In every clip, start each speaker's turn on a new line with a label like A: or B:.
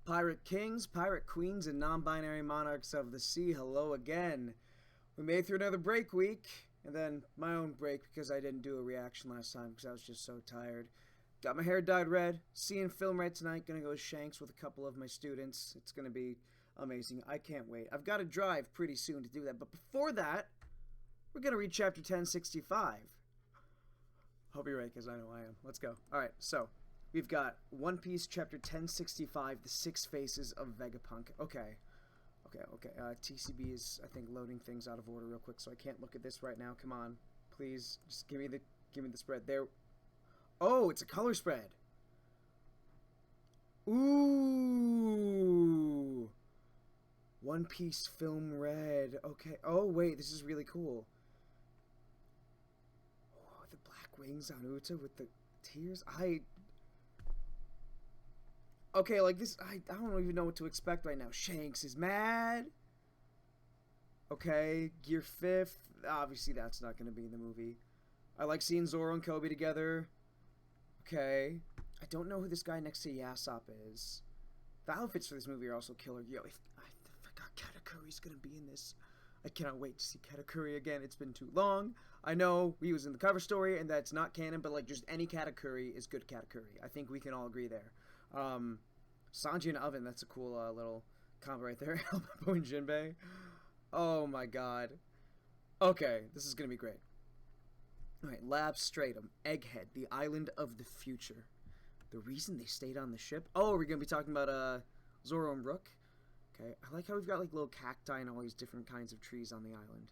A: Pirate kings, pirate queens, and non-binary monarchs of the sea, hello again. We made it through another break week, and then my own break because I didn't do a reaction last time because I was just so tired. Got my hair dyed red, seeing film right tonight, gonna go to Shanks with a couple of my students. It's gonna be amazing. I can't wait. I've got to drive pretty soon to do that, but before that, we're gonna read chapter 1065. Hope you're right, because I know I am. Let's go. Alright, so we've got One Piece chapter 1065, The Six Faces of Vegapunk. Okay. TCB is, I think, loading things out of order real quick, so I can't look at this right now. Come on. Please, just give me the spread. There. Oh, it's a color spread. Ooh. One Piece film red. Okay. Oh, wait, this is really cool. Oh, the black wings on Uta with the tears. Okay, like this, I don't even know what to expect right now. Shanks is mad. Okay, Gear 5th. Obviously, that's not going to be in the movie. I like seeing Zoro and Kobe together. Okay. I don't know who this guy next to Yasop is. The outfits for this movie are also killer. Yo, I forgot Katakuri's going to be in this. I cannot wait to see Katakuri again. It's been too long. I know he was in the cover story, and that's not canon, but like just any Katakuri is good Katakuri. I think we can all agree there. Sanji and Oven, that's a cool little combo right there. Elbow and Jinbei. Oh my god. Okay, this is gonna be great. Alright, Lab Stratum, Egghead, the island of the future. The reason they stayed on the ship? Oh, we're gonna be talking about Zoro and Brook. Okay, I like how we've got like little cacti and all these different kinds of trees on the island.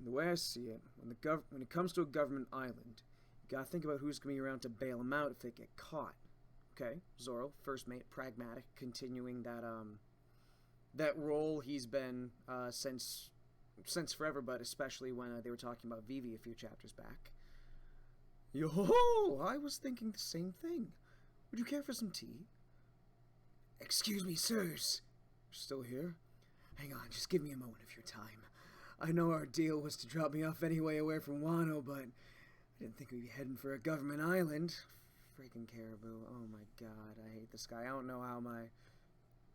A: The way I see it, when it comes to a government island, you gotta think about who's gonna be around to bail them out if they get caught. Okay, Zoro, first mate, pragmatic, continuing that role he's been since forever, but especially when they were talking about Vivi a few chapters back. Yo, I was thinking the same thing. Would you care for some tea? Excuse me, sirs. You're still here? Hang on, just give me a moment of your time. I know our deal was to drop me off anyway away from Wano, but I didn't think we'd be heading for a government island. Freaking Caribou. Oh my god, I hate this guy. I don't know how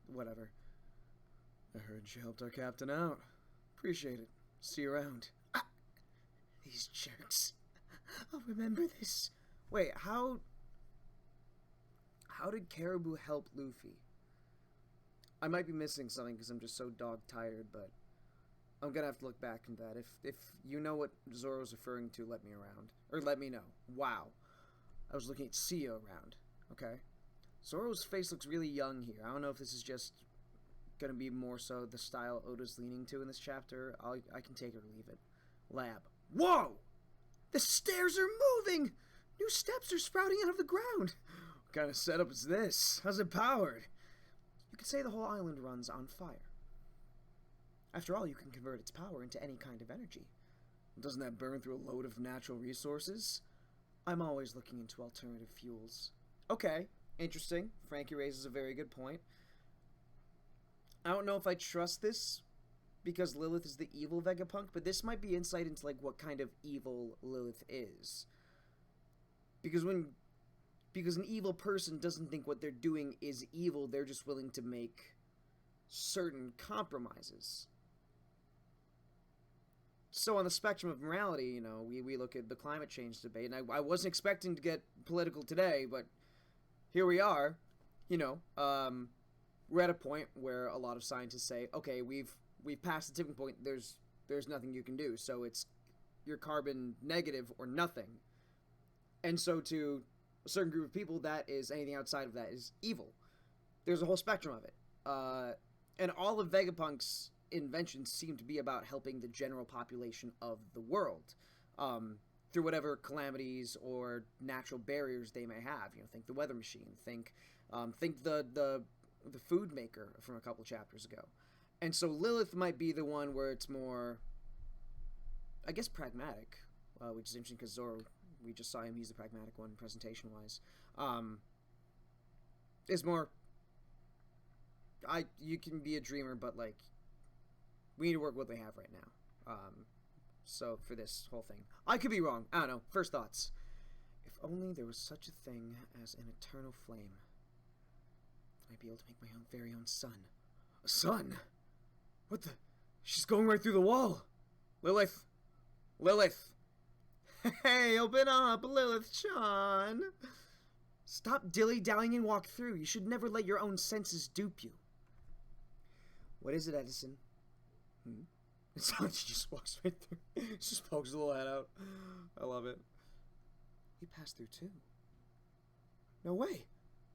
A: whatever. I heard you helped our captain out. Appreciate it. See you around. Ah, these jerks. I'll remember this. Wait, how did Caribou help Luffy? I might be missing something because I'm just so dog tired, but I'm gonna have to look back into that. If you know what Zoro's referring to, let me around. Or let me know. Wow. I was looking at CEO around. Okay. Zoro's face looks really young here. I don't know if this is just gonna be more so the style Oda's leaning to in this chapter. I can take it or leave it. Lab. Whoa! The stairs are moving! New steps are sprouting out of the ground! What kind of setup is this? How's it powered? You could say the whole island runs on fire. After all, you can convert its power into any kind of energy. Doesn't that burn through a load of natural resources? I'm always looking into alternative fuels. Okay, interesting. Frankie raises a very good point. I don't know if I trust this because Lilith is the evil Vegapunk, but this might be insight into like what kind of evil Lilith is. Because an evil person doesn't think what they're doing is evil, they're just willing to make certain compromises. So on the spectrum of morality, you know, we look at the climate change debate, and I wasn't expecting to get political today, but here we are. You know, we're at a point where a lot of scientists say, okay, we've passed the tipping point. There's nothing you can do. So you're carbon negative or nothing. And so to a certain group of people, that is anything outside of that is evil. There's a whole spectrum of it. And all of Vegapunk's inventions seem to be about helping the general population of the world through whatever calamities or natural barriers they may have. You know, think the weather machine. Think the food maker from a couple chapters ago. And so Lilith might be the one where it's more, I guess, pragmatic, which is interesting because Zoro, we just saw him, he's the pragmatic one presentation-wise. Is more, you can be a dreamer, but like, we need to work with what they have right now. So for this whole thing, I could be wrong. I don't know. First thoughts. If only there was such a thing as an eternal flame. be able to make my own very own sun. A sun? What the? She's going right through the wall. Lilith. Lilith. Hey, open up, Lilith-chan. Stop dilly-dallying and walk through. You should never let your own senses dupe you. What is it, Edison? It sounds like she just walks right through. She just pokes a little head out. I love it. We passed through too. No way.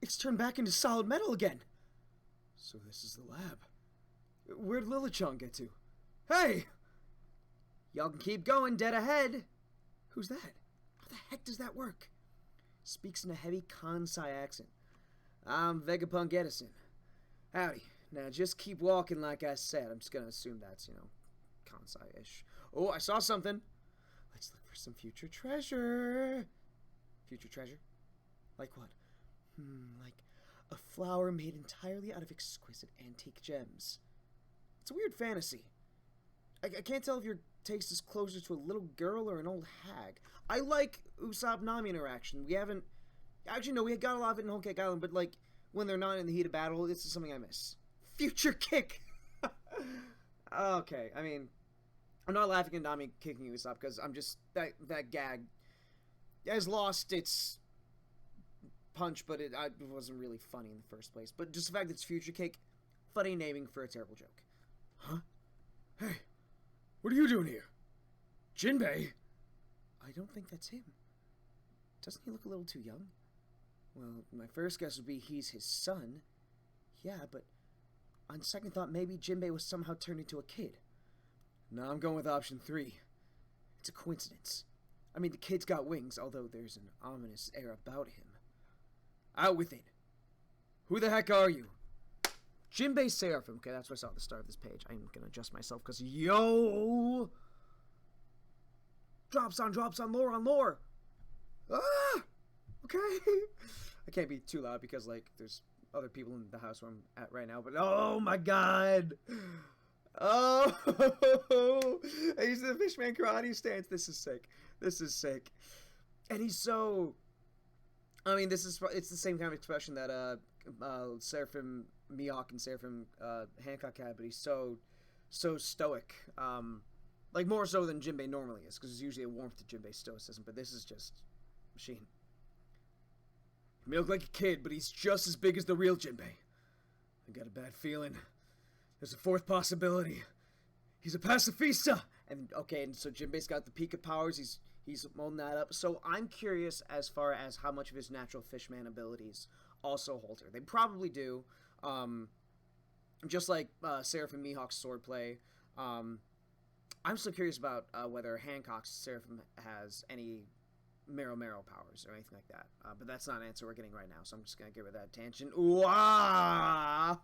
A: It's turned back into solid metal again. So this is the lab. Where'd Lilith-chan get to? Hey! Y'all can keep going, dead ahead. Who's that? How the heck does that work? Speaks in a heavy Kansai accent. I'm Vegapunk Edison. Howdy. Now just keep walking like I said. I'm just gonna assume that's, Kansai-ish. Oh, I saw something. Let's look for some future treasure. Future treasure? Like what? Like a flower made entirely out of exquisite antique gems. It's a weird fantasy. I can't tell if your taste is closer to a little girl or an old hag. I like Usopp-Nami interaction. We haven't... Actually, no, we got a lot of it in Whole Cake Island, but, like, when they're not in the heat of battle, this is something I miss. Future kick! Okay, I mean... I'm not laughing at Nami kicking Usopp, because I'm just... That gag has lost its punch, but it wasn't really funny in the first place. But just the fact that it's Future Kick, funny naming for a terrible joke. Huh? Hey, what are you doing here? Jinbei? I don't think that's him. Doesn't he look a little too young? Well, my first guess would be he's his son. Yeah, but on second thought, maybe Jinbei was somehow turned into a kid. No, I'm going with option 3. It's a coincidence. I mean, the kid's got wings, although there's an ominous air about him. Out with it. Who the heck are you? Jinbei Seraphim. Okay, that's what I saw at the start of this page. I'm gonna adjust myself because yo! Drops on lore on lore! Ah! Okay! I can't be too loud because, like, there's other people in the house where I'm at right now, but oh my god! Oh! He's the Fishman Karate stance. This is sick. This is sick. And he's so... I mean, it's the same kind of expression that, Seraphim Mihawk and Seraphim Hancock had, but he's so stoic. Like, more so than Jinbei normally is, because there's usually a warmth to Jinbei's stoicism, but this is just machine. He may look like a kid, but he's just as big as the real Jinbei. I got a bad feeling. There's a fourth possibility. He's a pacifista! And, okay, and so Jinbei's got the Pika powers, he's molding that up. So I'm curious as far as how much of his natural fishman abilities also hold her. They probably do. Just like Seraphim Mihawk's swordplay. I'm still curious about whether Hancock's Seraphim has any Mero powers or anything like that. But that's not an answer we're getting right now, so I'm just going to get rid of that tangent. Ooh, ah!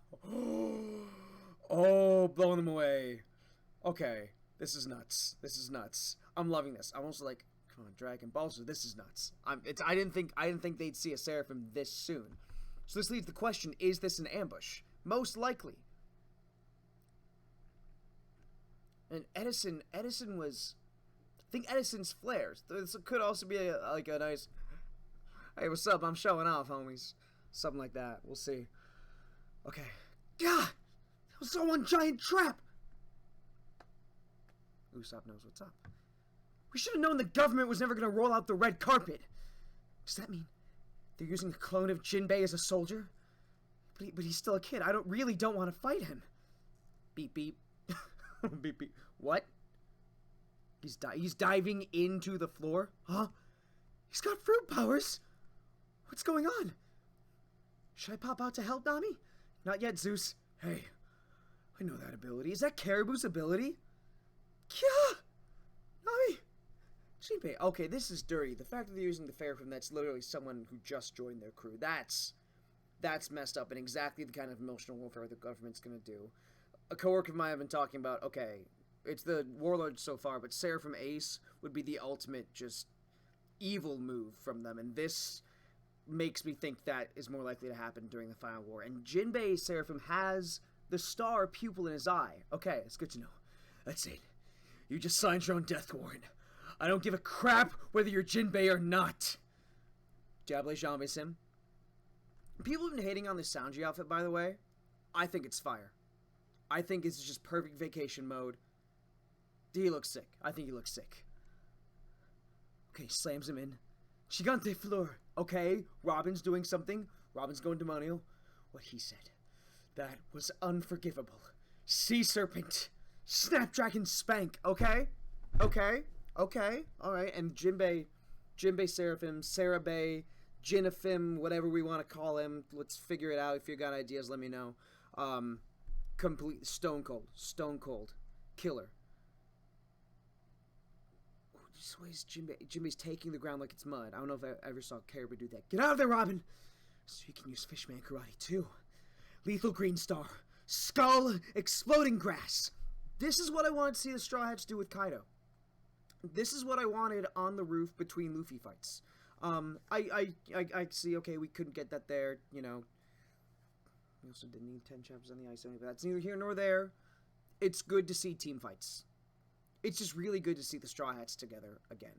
A: Oh, blowing them away. Okay, this is nuts. This is nuts. I'm loving this. I'm also like, come on, Dragon Ball, so this is nuts. I didn't think they'd see a Seraphim this soon. So this leaves the question, is this an ambush? Most likely. And Edison was... I think Edison's flares. This could also be a nice... Hey, what's up? I'm showing off, homies. Something like that. We'll see. Okay. God! That was all one giant trap! Usopp knows what's up. We should have known the government was never going to roll out the red carpet. Does that mean they're using a clone of Jinbei as a soldier? But he's still a kid. I really don't want to fight him. Beep, beep. Beep, beep. What? He's diving into the floor? Huh? He's got fruit powers? What's going on? Should I pop out to help, Nami? Not yet, Zeus. Hey, I know that ability. Is that Caribou's ability? Kya! Nami! Jinbei. Okay, this is dirty. The fact that they're using the Seraphim, that's literally someone who just joined their crew. That's messed up and exactly the kind of emotional warfare the government's gonna do. A coworker of mine have been talking about, okay, it's the warlords so far, but Seraphim Ace would be the ultimate just evil move from them, and this makes me think that is more likely to happen during the final war. And Jinbei Seraphim has the star pupil in his eye. Okay, it's good to know. That's it. You just signed your own death warrant. I don't give a crap whether you're Jinbei or not. Jable Jambe Sim. People have been hating on the Sanji outfit, by the way. I think it's fire. I think it's just perfect vacation mode. He looks sick. I think he looks sick. Okay, slams him in. Gigante Fleur. Okay, Robin's doing something. Robin's going demonial. What he said. That was unforgivable. Sea Serpent. Snapdragon Spank. Okay? Okay? Okay? Alright, and Jinbei Seraphim, Sarabei, Jinafim, whatever we want to call him. Let's figure it out. If you got ideas, let me know. Complete Stone Cold. Killer. Just ways Jinbei's taking the ground like it's mud. I don't know if I ever saw Caribou do that. Get out of there, Robin! So you can use Fishman Karate too. Lethal Green Star. Skull Exploding Grass. This is what I wanted to see the Straw Hats do with Kaido. This is what I wanted on the roof between Luffy fights. I see, okay, we couldn't get that there, you know. We also didn't need 10 chapters on the ice, but that's neither here nor there. It's good to see team fights. It's just really good to see the Straw Hats together again.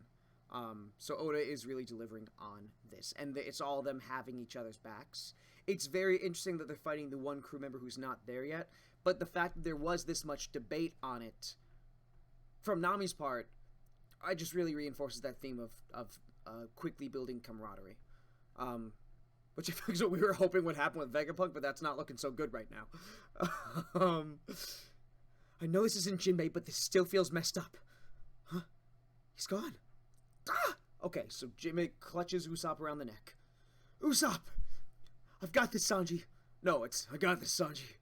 A: So Oda is really delivering on this, and it's all them having each other's backs. It's very interesting that they're fighting the one crew member who's not there yet, but the fact that there was this much debate on it from Nami's part, I just really reinforces that theme of quickly building camaraderie. Which I think is what we were hoping would happen with Vegapunk, but that's not looking so good right now. I know this isn't Jinbei, but this still feels messed up. Huh? He's gone. Ah! Okay, so Jinbei clutches Usopp around the neck. Usopp! I've got this, Sanji. No, it's, I got this, Sanji.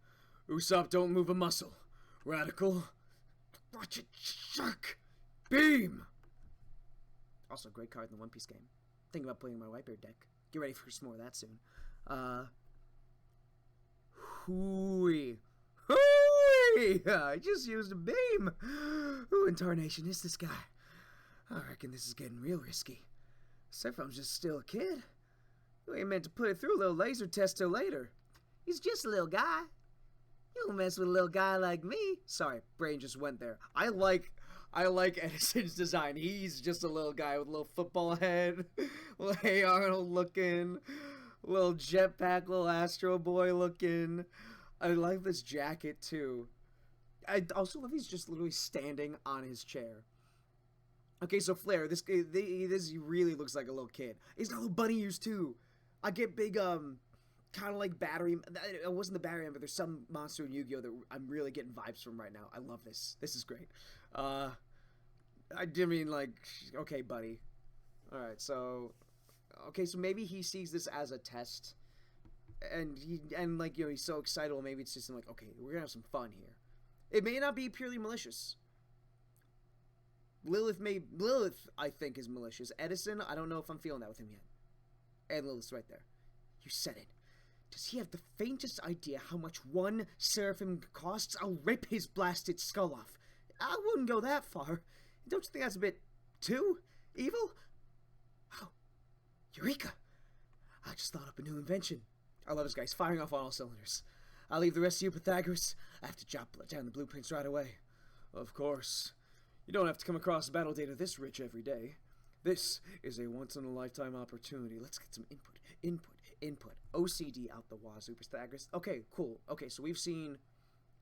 A: Usopp, don't move a muscle. Radical. Watch it, shark. Beam! Also, great card in the One Piece game. Thinking about playing my Whitebeard deck. Get ready for some more of that soon. Hooey. Hooey! I just used a beam. Who in tarnation is this guy? I reckon this is getting real risky. Surfum's just still a kid. You ain't meant to put it through a little laser test till later. He's just a little guy. You don't mess with a little guy like me. Sorry, brain just went there. I like Edison's design. He's just a little guy with a little football head, little Hey Arnold looking, little jetpack, little Astro Boy looking. I like this jacket too. I also love he's just literally standing on his chair. Okay, so Flare, this really looks like a little kid. He's got little bunny ears too. I get big kind of like battery. It wasn't the battery, but there's some monster in Yu-Gi-Oh that I'm really getting vibes from right now. I love this. This is great. I mean, like, okay, buddy. All right, so maybe he sees this as a test, and like, you know, he's so excited. Well, maybe it's just like, okay, we're gonna have some fun here. It may not be purely malicious. Lilith, I think, is malicious. Edison, I don't know if I'm feeling that with him yet. And Lilith's right there. You said it. Does he have the faintest idea how much one Seraphim costs? I'll rip his blasted skull off. I wouldn't go that far. Don't you think that's a bit too evil? Oh, Eureka! I just thought up a new invention. I love this guy. He's firing off on all cylinders. I'll leave the rest of you, Pythagoras. I have to jot down the blueprints right away. Of course. You don't have to come across battle data this rich every day. This is a once-in-a-lifetime opportunity. Let's get some input. OCD out the wazoo, Pythagoras. Okay, cool. Okay, so we've seen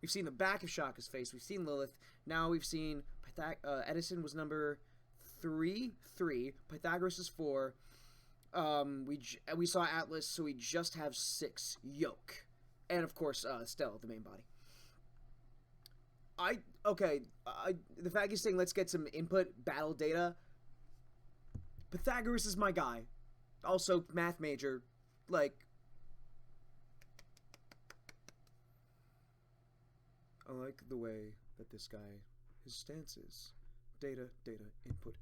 A: the back of Shaka's face. We've seen Lilith. Now we've seen Edison was number 3. Pythagoras is 4. We saw Atlas, so we just have 6. Yoke. And of course, Stella, the main body. The fact he's saying let's get some input, battle data. Pythagoras is my guy. Also, math major. Like, I like the way that this guy, his stance is. Data, input.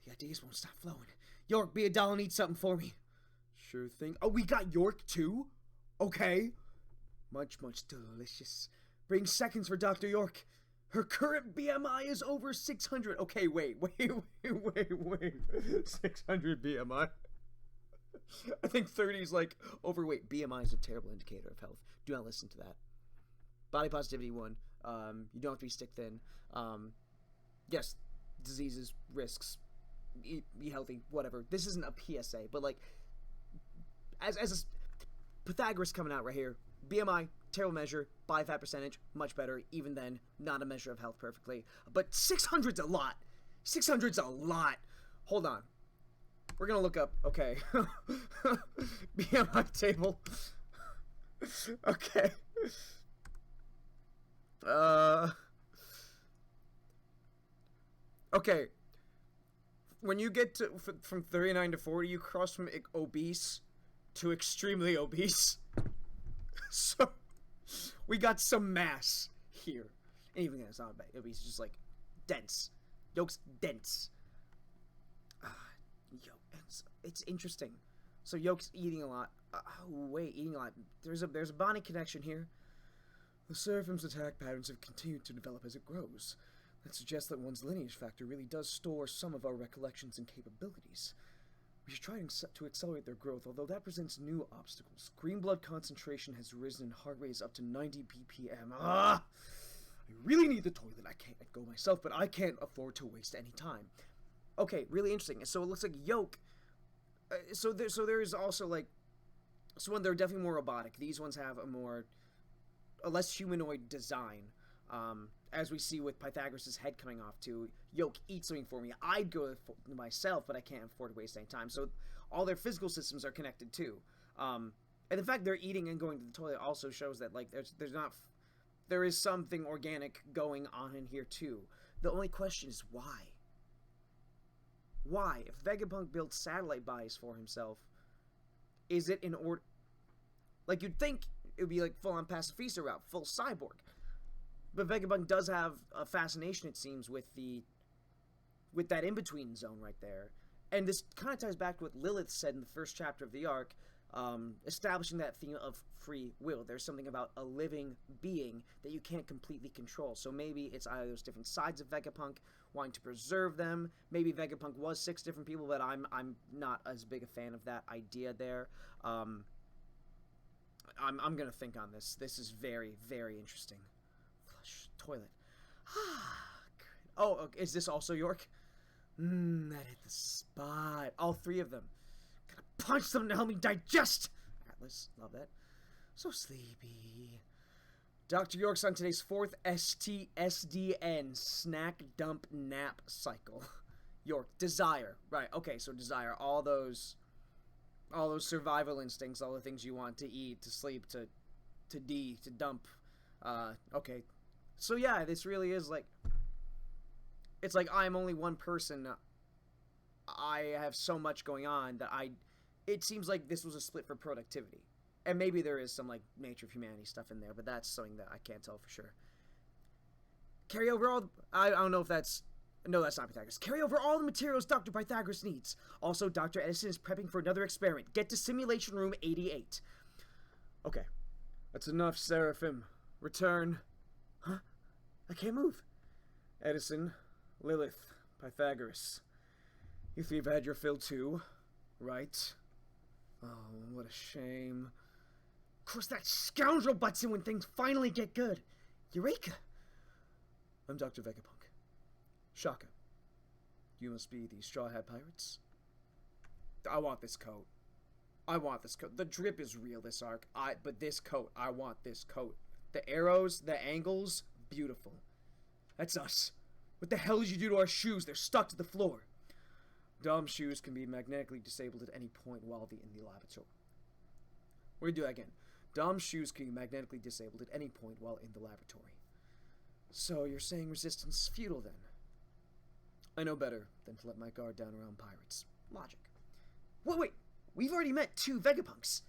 A: The ideas won't stop flowing. York, be a doll and eat something for me. Sure thing. Oh, we got York too? Okay. Much delicious. Bring seconds for Dr. York. Her current BMI is over 600. Okay, wait. 600 BMI. I think 30 is like overweight. BMI is a terrible indicator of health. Do not listen to that. Body positivity 1. You don't have to be stick thin. Yes, diseases, risks, be healthy, whatever. This isn't a PSA, but like, as Pythagoras coming out right here. BMI, terrible measure. Body fat percentage, much better. Even then, not a measure of health perfectly. But 600's a lot. 600's a lot. Hold on. We're gonna look up, okay. BMI table. Okay. Okay. When you get to from 39 to 40, you cross from obese to extremely obese. So we got some mass here. And even then, it's not bad. Obese is just like dense. Yolk's dense. Yolk. It's interesting. So Yolk's eating a lot. Eating a lot. There's a bonding connection here. The Seraphim's attack patterns have continued to develop as it grows. That suggests that one's lineage factor really does store some of our recollections and capabilities. We should try to accelerate their growth, although that presents new obstacles. Green blood concentration has risen and heart rate is up to 90 BPM. I really need the toilet. I can't go myself, but I can't afford to waste any time. Okay, really interesting. So it looks like Yolk. So there is also like, so they're definitely more robotic. These ones have a less humanoid design. As we see with Pythagoras' head coming off too. Yolk, eat something for me. I'd go myself, but I can't afford to waste any time. So all their physical systems are connected too. And the fact they're eating and going to the toilet also shows that like there is something organic going on in here too. The only question is why? Why? If Vegapunk built satellite bodies for himself, is it in order? Like you'd think it would be like full on pacifista route, full cyborg. But Vegapunk does have a fascination, it seems, with that in-between zone right there. And this kind of ties back to what Lilith said in the first chapter of the arc, establishing that theme of free will. There's something about a living being that you can't completely control. So maybe it's either those different sides of Vegapunk, wanting to preserve them. Maybe Vegapunk was 6 different people, but I'm not as big a fan of that idea there. I'm gonna think on this. This is very, very interesting. Toilet. Oh, okay. Is this also York? That hit the spot. All 3 of them. Gotta punch something to help me digest. Atlas, love that. So sleepy. Dr. York's on today's 4th STSDN snack dump nap cycle. York, desire. Right, okay, so desire. All those survival instincts, all the things you want to eat, to sleep, to dump. Okay. So yeah, this really is like, it's like I'm only one person. I have so much going on that it seems like this was a split for productivity. And maybe there is some like nature of humanity stuff in there, but that's something that I can't tell for sure. Carry over all, I don't know if that's, no, that's not Pythagoras. Carry over all the materials Dr. Pythagoras needs. Also, Dr. Edison is prepping for another experiment. Get to Simulation Room 88. Okay. That's enough, Seraphim. Return. Huh? I can't move. Edison, Lilith, Pythagoras. You 3 have had your fill too, right? Oh, what a shame. Of course that scoundrel butts in when things finally get good. Eureka! I'm Dr. Vegapunk. Shaka. You must be the Straw Hat Pirates? I want this coat. I want this coat. The drip is real this arc. But this coat, I want this coat. The arrows, the angles, beautiful. That's us. What the hell did you do to our shoes? They're stuck to the floor. Dom's shoes can be magnetically disabled at any point while in the laboratory. We're gonna do that again. Dom's shoes can be magnetically disabled at any point while in the laboratory. So you're saying resistance is futile then? I know better than to let my guard down around pirates. Logic. Wait. We've already met 2 Vegapunks.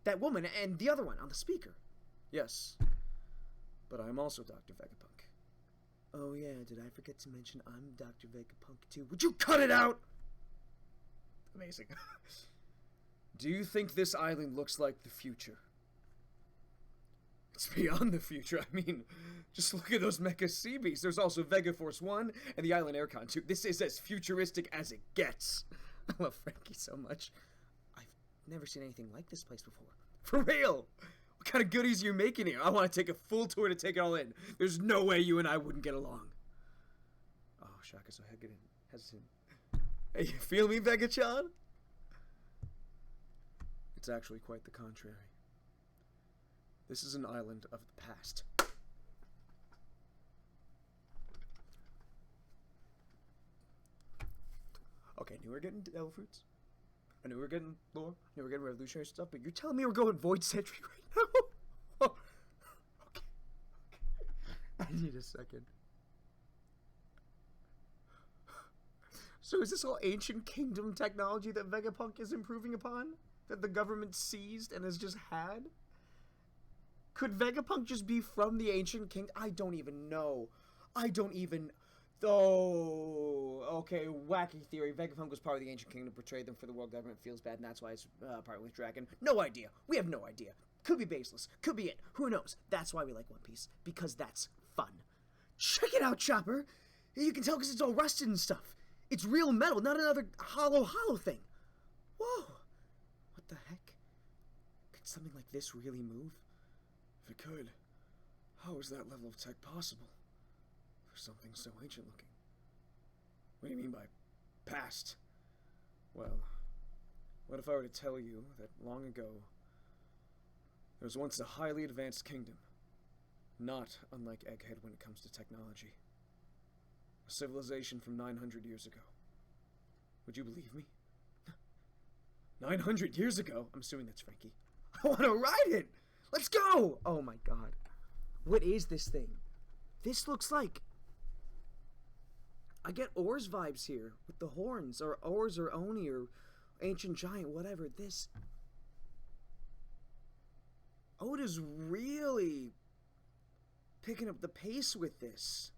A: That woman and the other one on the speaker. Yes. But I'm also Dr. Vegapunk. Oh yeah, did I forget to mention I'm Dr. Vegapunk too? Would you cut it out? Amazing. Do you think this island looks like the future? It's beyond the future. I mean, just look at those mecha sea beasts. There's also Vega Force 1 and the Island Aircon 2. This is as futuristic as it gets. I love Frankie so much. I've never seen anything like this place before. For real! What kind of goodies are you making here? I want to take a full tour to take it all in. There's no way you and I wouldn't get along. Oh, Shaka's so hesitant. Hey, you feel me, Vegachan? It's actually quite the contrary. This is an island of the past. Okay, I knew we were getting Devil Fruits. I knew we were getting lore. I knew we were getting revolutionary stuff, but you're telling me we're going Void Century right now? Okay. I need a second. So is this all ancient kingdom technology that Vegapunk is improving upon? That the government seized and has just had? Could Vegapunk just be from the ancient kingdom? I don't even know. Oh, okay, wacky theory. Vegapunk was part of the ancient kingdom, portrayed them for the world government, feels bad, and that's why he's part with Dragon. No idea. We have no idea. Could be baseless. Could be it. Who knows? That's why we like One Piece. Because that's fun. Check it out, Chopper! You can tell because it's all rusted and stuff. It's real metal, not another hollow thing. Whoa! What the heck? Could something like this really move? If it could, how is that level of tech possible? For something so ancient looking. What do you mean by past? Well, what if I were to tell you that long ago, there was once a highly advanced kingdom, not unlike Egghead when it comes to technology. A civilization from 900 years ago. Would you believe me? 900 years ago? I'm assuming that's Frankie. I want to ride it! Let's go! Oh my god. What is this thing? This looks like... I get Oars vibes here, with the horns, or Oars or Oni, or Ancient Giant, whatever. This... Oda's really picking up the pace with this.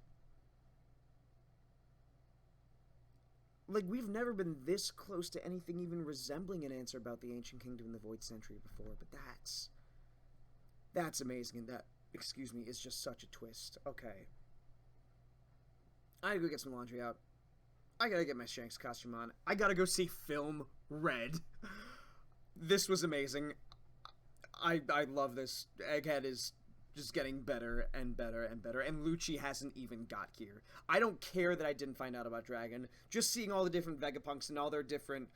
A: Like, we've never been this close to anything even resembling an answer about the Ancient Kingdom in the Void Century before, but that's amazing, and that, excuse me, is just such a twist. Okay. I gotta go get some laundry out. I gotta get my Shanks costume on. I gotta go see Film Red. This was amazing. I love this. Egghead is just getting better and better and better, and Lucci hasn't even got here. I don't care that I didn't find out about Dragon. Just seeing all the different Vegapunks and all their different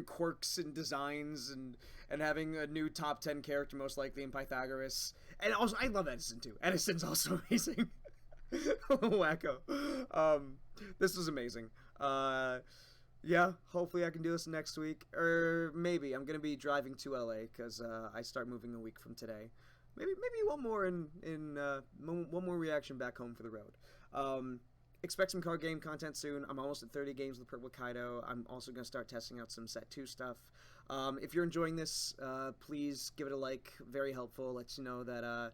A: quirks and designs, and having a new top 10 character most likely in Pythagoras. And also, I love Edison too. Edison's also amazing. Wacko. This was amazing. Yeah, hopefully I can do this next week, or maybe I'm gonna be driving to LA because I start moving a week from today. Maybe one more one more reaction back home for the road. Expect some card game content soon. I'm almost at 30 games with Purple Kaido. I'm also going to start testing out some Set 2 stuff. If you're enjoying this, please give it a like. Very helpful. Lets you know that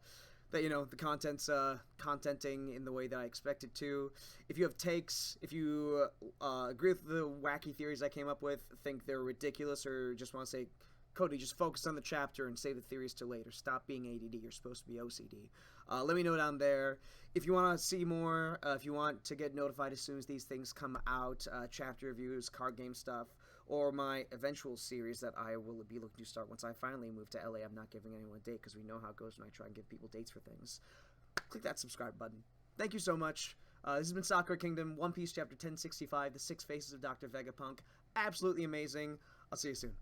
A: you know the content's contenting in the way that I expect it to. If you have takes, if you agree with the wacky theories I came up with, think they're ridiculous, or just want to say, Cody, just focus on the chapter and save the theories till later. Stop being ADD. You're supposed to be OCD. Let me know down there. If you want to see more, if you want to get notified as soon as these things come out, chapter reviews, card game stuff, or my eventual series that I will be looking to start once I finally move to LA. I'm not giving anyone a date because we know how it goes when I try and give people dates for things. Click that subscribe button. Thank you so much. This has been Sakura Kingdom, One Piece Chapter 1065, The Six Faces of Dr. Vegapunk. Absolutely amazing. I'll see you soon.